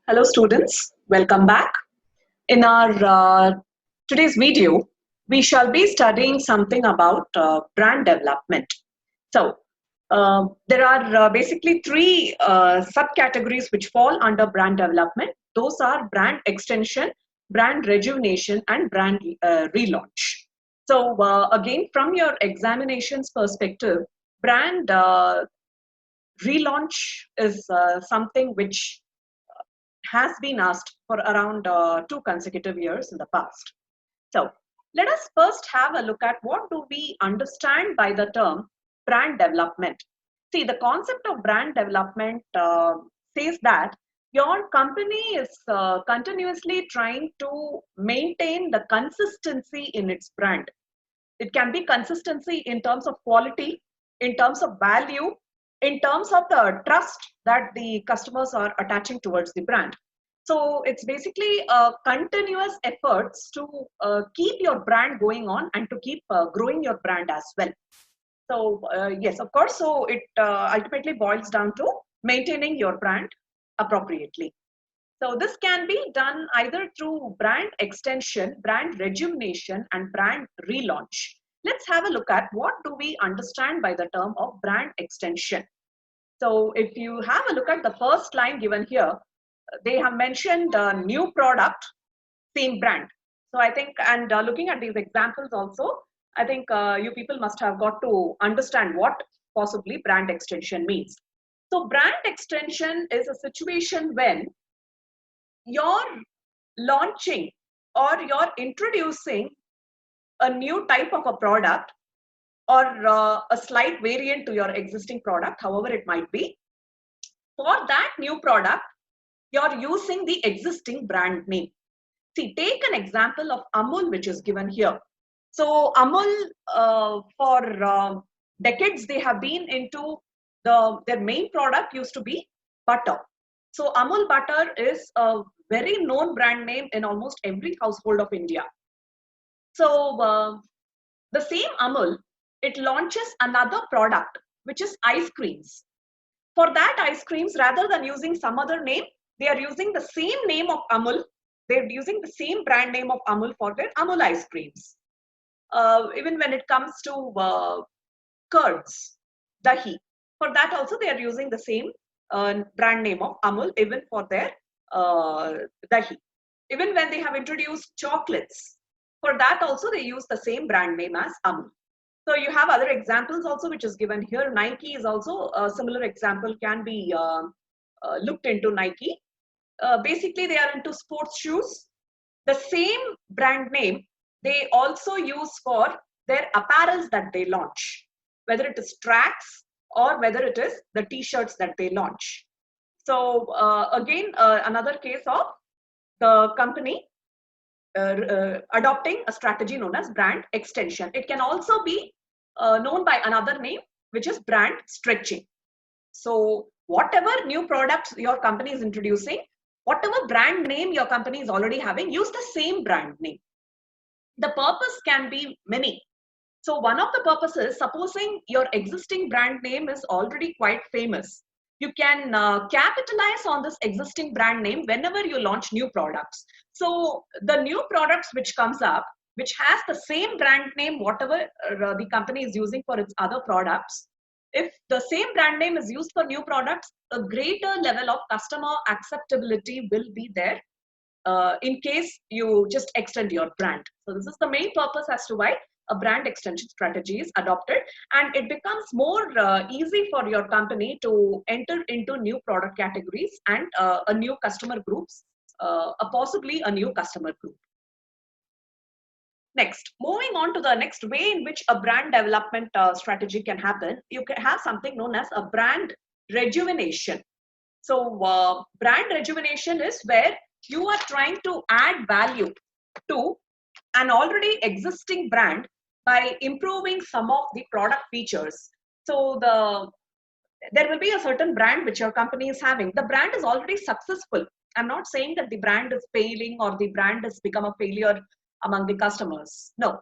Hello students, welcome back. In our today's video, we shall be studying something about brand development. So, there are basically three subcategories which fall under brand development. Those are brand extension, brand rejuvenation, and brand relaunch. So, again, from your examinations perspective, brand relaunch is something which has been asked for around 2 consecutive years in the past. So let us first have a look at what do we understand by the term brand development. See, the concept of brand development says that your company is continuously trying to maintain the consistency in its brand. It can be consistency in terms of quality, in terms of value, in terms of the trust that the customers are attaching towards the brand. So it's basically continuous efforts to keep your brand going on and to keep growing your brand as well. So yes, of course, so it ultimately boils down to maintaining your brand appropriately. So this can be done either through brand extension, brand rejuvenation, and brand relaunch. Let's have a look at what do we understand by the term of brand extension. So if you have a look at the first line given here, they have mentioned a new product, same brand. So I think, and looking at these examples also, I think you people must have got to understand what possibly brand extension means. So brand extension is a situation when you're launching or you're introducing a new type of a product or a slight variant to your existing product, however it might be. For that new product, you're using the existing brand name. See, take an example of Amul, which is given here. So Amul, for decades, they have been into their main product used to be butter. So Amul butter is a very known brand name in almost every household of India. So the same Amul, it launches another product, which is ice creams. For that ice creams, rather than using some other name, they are using the same name of Amul. They're using the same brand name of Amul for their Amul ice creams. Even when it comes to curds, dahi, for that also they are using the same brand name of Amul even for their dahi. Even when they have introduced chocolates, for that also they use the same brand name as Amul. So you have other examples also which is given here. Nike is also a similar example can be looked into Nike. Basically they are into sports shoes. The same brand name they also use for their apparels that they launch, whether it is tracks or whether it is the t-shirts that they launch. So again, another case of the company adopting a strategy known as brand extension. It can also be known by another name, which is brand stretching. So whatever new products your company is introducing, whatever brand name your company is already having, use the same brand name. The purpose can be many. So one of the purposes, supposing your existing brand name is already quite famous, you can capitalize on this existing brand name whenever you launch new products. So the new products which comes up, which has the same brand name, whatever the company is using for its other products, if the same brand name is used for new products, a greater level of customer acceptability will be there in case you just extend your brand. So this is the main purpose as to why a brand extension strategy is adopted, and it becomes more easy for your company to enter into new product categories and a new customer groups, possibly a new customer group. Next, moving on to the next way in which a brand development strategy can happen, you can have something known as a brand rejuvenation. So brand rejuvenation is where you are trying to add value to an already existing brand by improving some of the product features. So there will be a certain brand which your company is having. The brand is already successful. I'm not saying that the brand is failing or the brand has become a failure among the customers. No,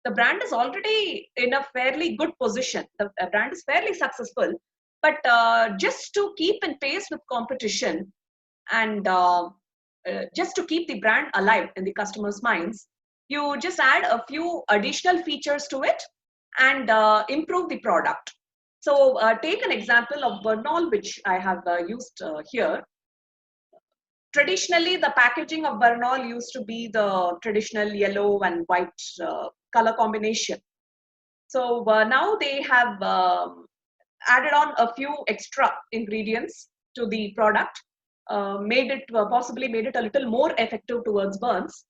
the brand is already in a fairly good position. The brand is fairly successful, but just to keep in pace with competition, And just to keep the brand alive in the customers' minds, you just add a few additional features to it and improve the product. So take an example of Bernol, which I have used here. Traditionally, the packaging of Bernol used to be the traditional yellow and white color combination. So now they have added on a few extra ingredients to the product, possibly made it a little more effective towards burns,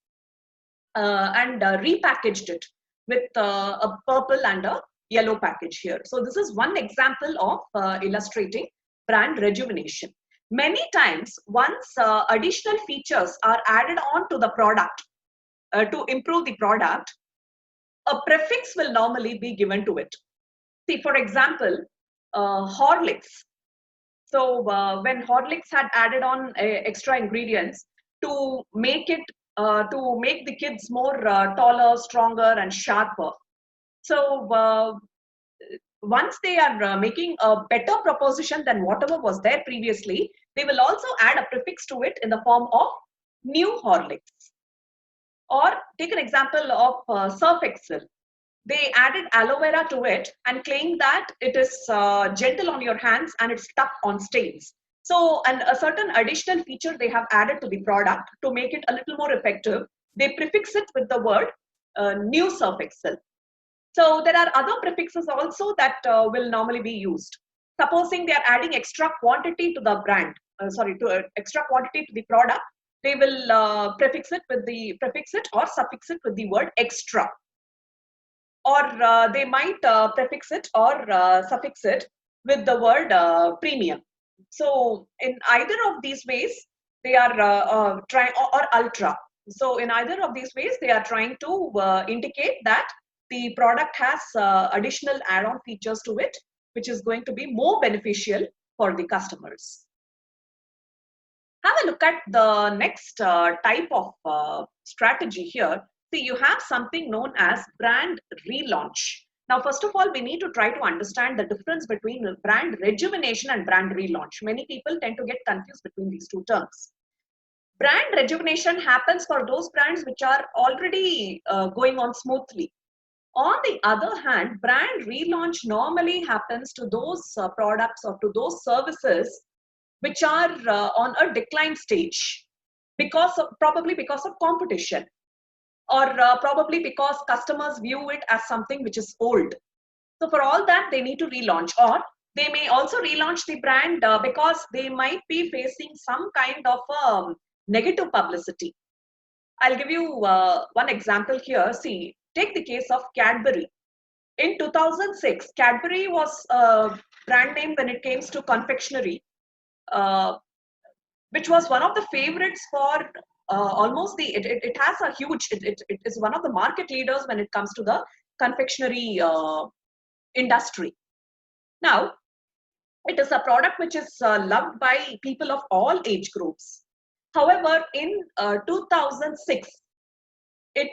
and repackaged it with a purple and a yellow package here. So this is one example of illustrating brand rejuvenation. Many times, once additional features are added on to the product to improve the product, a prefix will normally be given to it. See, for example, Horlicks. So when Horlicks had added on extra ingredients to make the kids more taller, stronger, and sharper. So once they are making a better proposition than whatever was there previously, they will also add a prefix to it in the form of new Horlicks. Or take an example of Surf Excel. They added aloe vera to it and claimed that it is gentle on your hands and it's tough on stains. So, and a certain additional feature they have added to the product to make it a little more effective. They prefix it with the word new Surf Excel. So there are other prefixes also that will normally be used. Supposing they are adding extra quantity to the brand, extra quantity to the product, they will prefix it or suffix it with the word extra. Or they might prefix it or suffix it with the word premium. So in either of these ways, they are trying, or ultra. So in either of these ways, they are trying to indicate that the product has additional add-on features to it, which is going to be more beneficial for the customers. Have a look at the next type of strategy here. See, you have something known as brand relaunch. Now, first of all, we need to try to understand the difference between brand rejuvenation and brand relaunch. Many people tend to get confused between these two terms. Brand rejuvenation happens for those brands which are already going on smoothly. On the other hand, brand relaunch normally happens to those products or to those services which are on a decline stage probably because of competition, or probably because customers view it as something which is old. So for all that, they need to relaunch, or they may also relaunch the brand because they might be facing some kind of negative publicity. I'll give you one example here. See, take the case of Cadbury. In 2006, Cadbury was a brand name when it came to confectionery, which was one of the favorites for almost it has a huge, it is one of the market leaders when it comes to the confectionery industry. Now, it is a product which is loved by people of all age groups. However, in 2006, it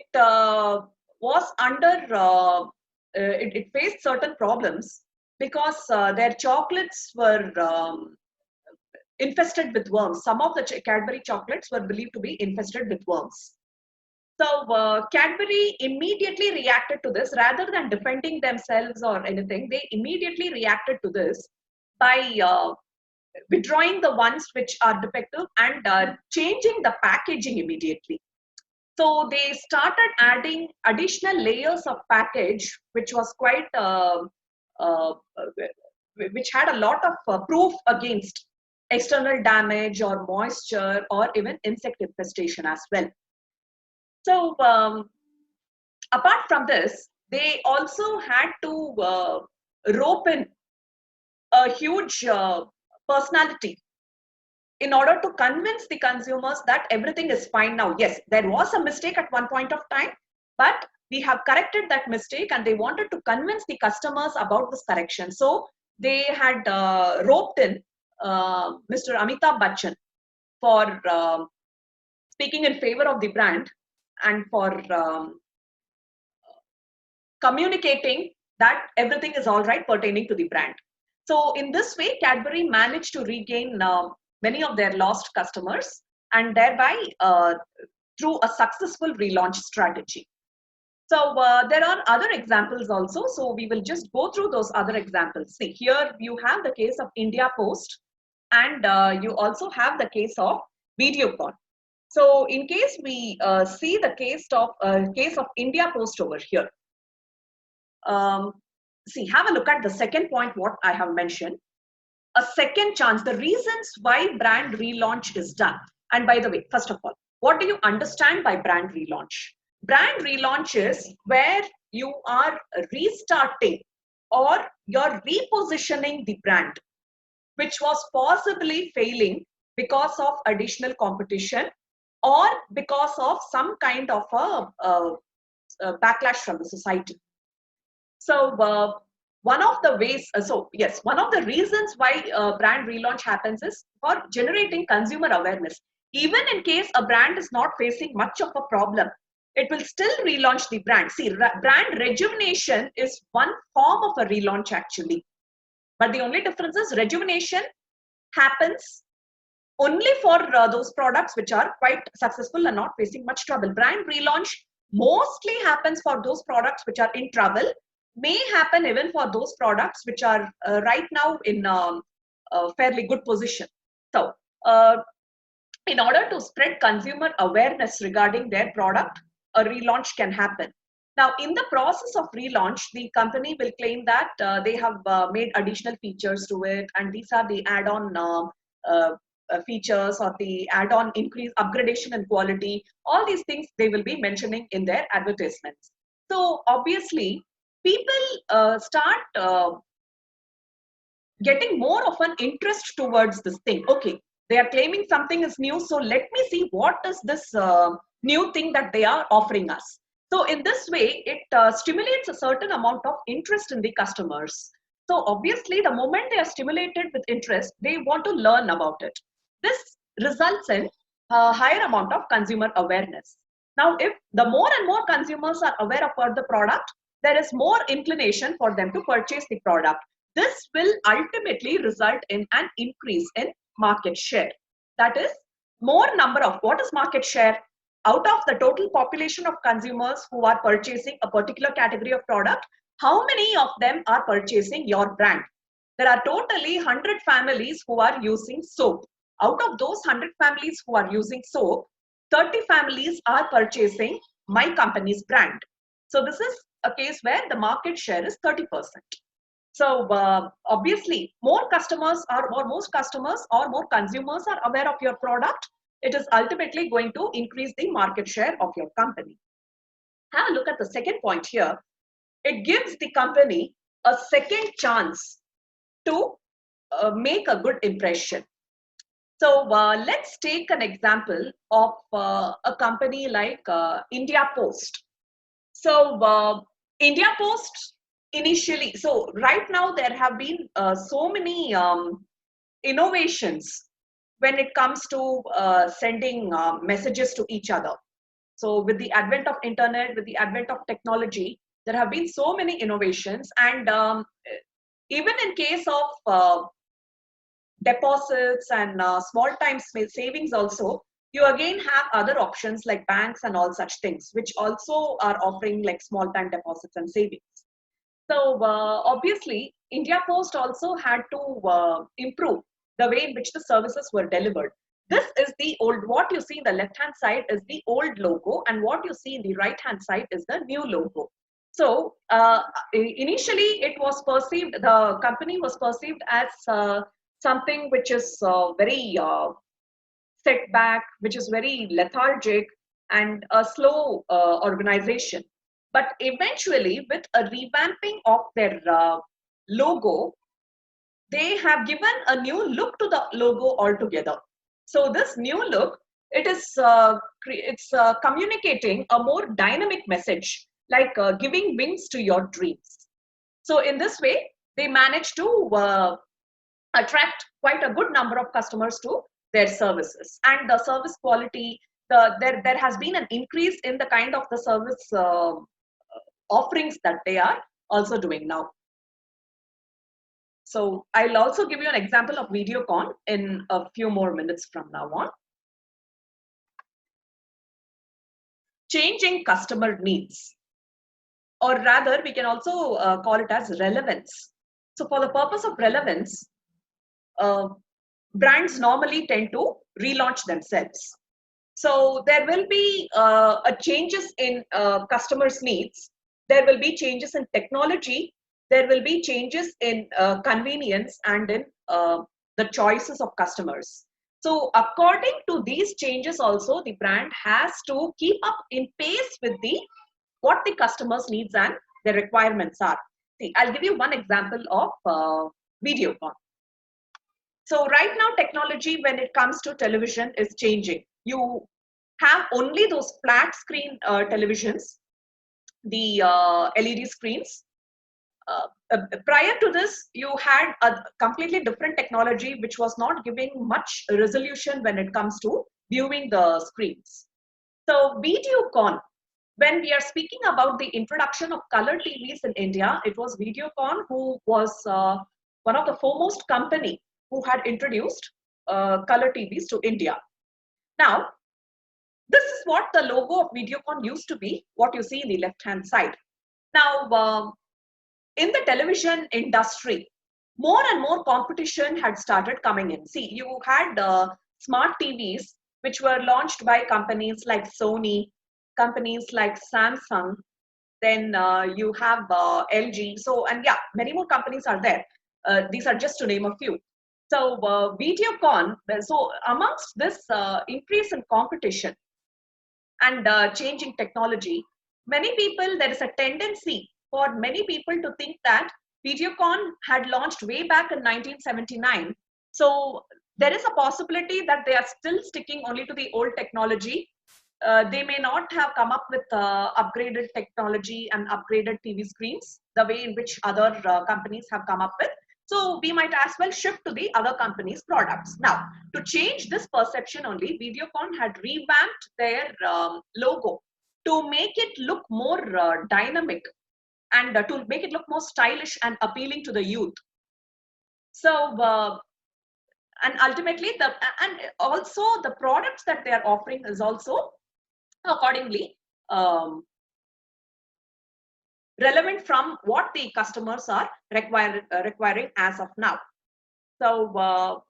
was under, it faced certain problems because their chocolates were infested with worms. Some of the Cadbury chocolates were believed to be infested with worms. So Cadbury immediately reacted to this. Rather than defending themselves or anything, they immediately reacted to this by withdrawing the ones which are defective and changing the packaging immediately. So they started adding additional layers of package, which was quite, which had a lot of proof against external damage or moisture or even insect infestation as well. So apart from this, they also had to rope in a huge personality in order to convince the consumers that everything is fine now. Yes, there was a mistake at one point of time, but we have corrected that mistake, and they wanted to convince the customers about this correction. So they had roped in Mr. Amitabh Bachchan for speaking in favor of the brand and for communicating that everything is all right pertaining to the brand. So in this way, Cadbury managed to regain many of their lost customers, and thereby through a successful relaunch strategy. So there are other examples also. So we will just go through those other examples. See, here you have the case of India Post, and you also have the case of Videocon. So in case we see the case of India Post over here. See, have a look at the second point, what I have mentioned. A second chance, the reasons why brand relaunch is done. And by the way, first of all, what do you understand by brand relaunch? Brand relaunch is where you are restarting or you're repositioning the brand, which was possibly failing because of additional competition or because of some kind of a backlash from the society. So one of the ways, one of the reasons why brand relaunch happens is for generating consumer awareness. Even in case a brand is not facing much of a problem, it will still relaunch the brand. See, brand rejuvenation is one form of a relaunch actually. But the only difference is rejuvenation happens only for those products which are quite successful and not facing much trouble. Brand relaunch mostly happens for those products which are in trouble, may happen even for those products which are right now in a fairly good position. So, in order to spread consumer awareness regarding their product, a relaunch can happen. Now, in the process of relaunch, the company will claim that they have made additional features to it, and these are the add-on features or the add-on increase, upgradation and quality. All these things they will be mentioning in their advertisements. So, obviously, people start getting more of an interest towards this thing. Okay, they are claiming something is new, so let me see what is this new thing that they are offering us. So in this way, it stimulates a certain amount of interest in the customers. So obviously, the moment they are stimulated with interest, they want to learn about it. This results in a higher amount of consumer awareness. Now, if the more and more consumers are aware about the product, there is more inclination for them to purchase the product. This will ultimately result in an increase in market share. That is, more number of, what is market share? Out of the total population of consumers who are purchasing a particular category of product, how many of them are purchasing your brand? There are totally 100 families who are using soap. Out of those 100 families who are using soap, 30 families are purchasing my company's brand. So this is a case where the market share is 30%. So obviously, more customers are, or most customers or more consumers are aware of your product, it is ultimately going to increase the market share of your company. Have a look at the second point here. It gives the company a second chance to make a good impression. So let's take an example of a company like India Post. So India Post initially, so right now there have been so many innovations when it comes to sending messages to each other. So with the advent of internet, with the advent of technology, there have been so many innovations, and even in case of deposits and small time savings also, you again have other options like banks and all such things, which also are offering like small time deposits and savings. So obviously, India Post also had to improve the way in which the services were delivered. This is the old, what you see in the left-hand side is the old logo, and what you see in the right-hand side is the new logo. So initially it was perceived, the company was perceived as something which is very set back, which is very lethargic and a slow organization. But eventually, with a revamping of their logo, they have given a new look to the logo altogether. So this new look, it is communicating a more dynamic message, like giving wings to your dreams. So in this way, they managed to attract quite a good number of customers to their services, and the service quality, there has been an increase in the kind of the service offerings that they are also doing now. So I'll also give you an example of Videocon in a few more minutes from now on. Changing customer needs, or rather we can also call it as relevance. So for the purpose of relevance, uh, brands normally tend to relaunch themselves. So there will be a changes in customers' needs. There will be changes in technology. There will be changes in convenience and in the choices of customers. So according to these changes also, the brand has to keep up in pace with the what the customers' needs and their requirements are. See, I'll give you one example of Videocon. So right now, technology when it comes to television is changing. You have only those flat screen televisions, the LED screens. Prior to this, you had a completely different technology which was not giving much resolution when it comes to viewing the screens. So Videocon, when we are speaking about the introduction of color TVs in India, it was Videocon who was one of the foremost company who had introduced color TVs to India. Now, this is what the logo of Videocon used to be, what you see in the left-hand side. Now, in the television industry, more and more competition had started coming in. See, you had smart TVs, which were launched by companies like Sony, companies like Samsung, then you have LG. So, and yeah, many more companies are there. These are just to name a few. So, Videocon, so amongst this increase in competition and changing technology, many people, there is a tendency for many people to think that Videocon had launched way back in 1979. So, there is a possibility that they are still sticking only to the old technology. They may not have come up with upgraded technology and upgraded TV screens the way in which other companies have come up with. So we might as well shift to the other companies' products. Now, to change this perception only, Videocon had revamped their logo to make it look more dynamic and to make it look more stylish and appealing to the youth. So, and ultimately, and also the products that they are offering is also accordingly relevant from what the customers are requiring as of now. So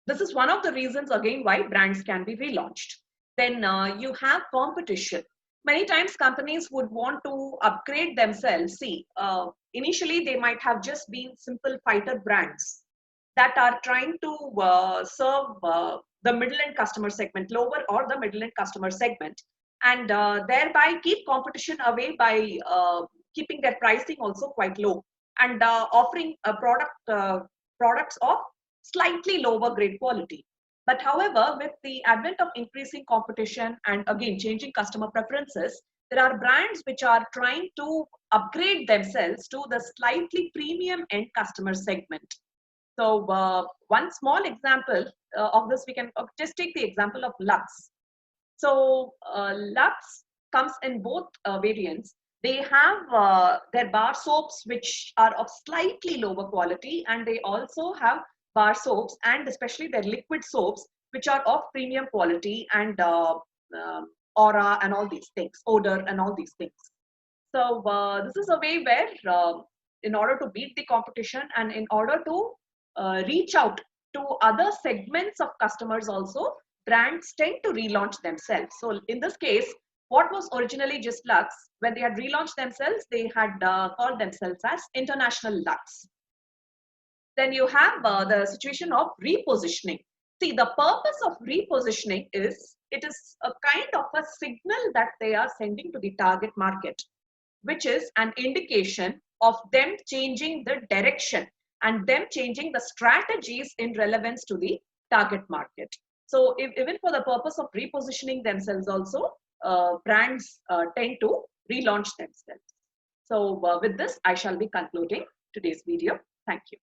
this is one of the reasons again why brands can be relaunched. Then you have competition. Many times companies would want to upgrade themselves. See, initially they might have just been simple fighter brands that are trying to serve the middle-end customer segment, lower or the middle-end customer segment, and thereby keep competition away by keeping their pricing also quite low and offering a products of slightly lower grade quality. But however, with the advent of increasing competition and again changing customer preferences, there are brands which are trying to upgrade themselves to the slightly premium end customer segment. So one small example of this, we can just take the example of Lux. So Lux comes in both variants. They have their bar soaps which are of slightly lower quality, and they also have bar soaps and especially their liquid soaps which are of premium quality and aura and all these things, odor and all these things. So this is a way where in order to beat the competition and in order to reach out to other segments of customers also, brands tend to relaunch themselves. So in this case, what was originally just Lux, when they had relaunched themselves, they had called themselves as International Lux. Then you have the situation of repositioning. See, the purpose of repositioning is, it is a kind of a signal that they are sending to the target market, which is an indication of them changing the direction and them changing the strategies in relevance to the target market. So even for the purpose of repositioning themselves also, brands tend to relaunch themselves. So with this, I shall be concluding today's video. Thank you.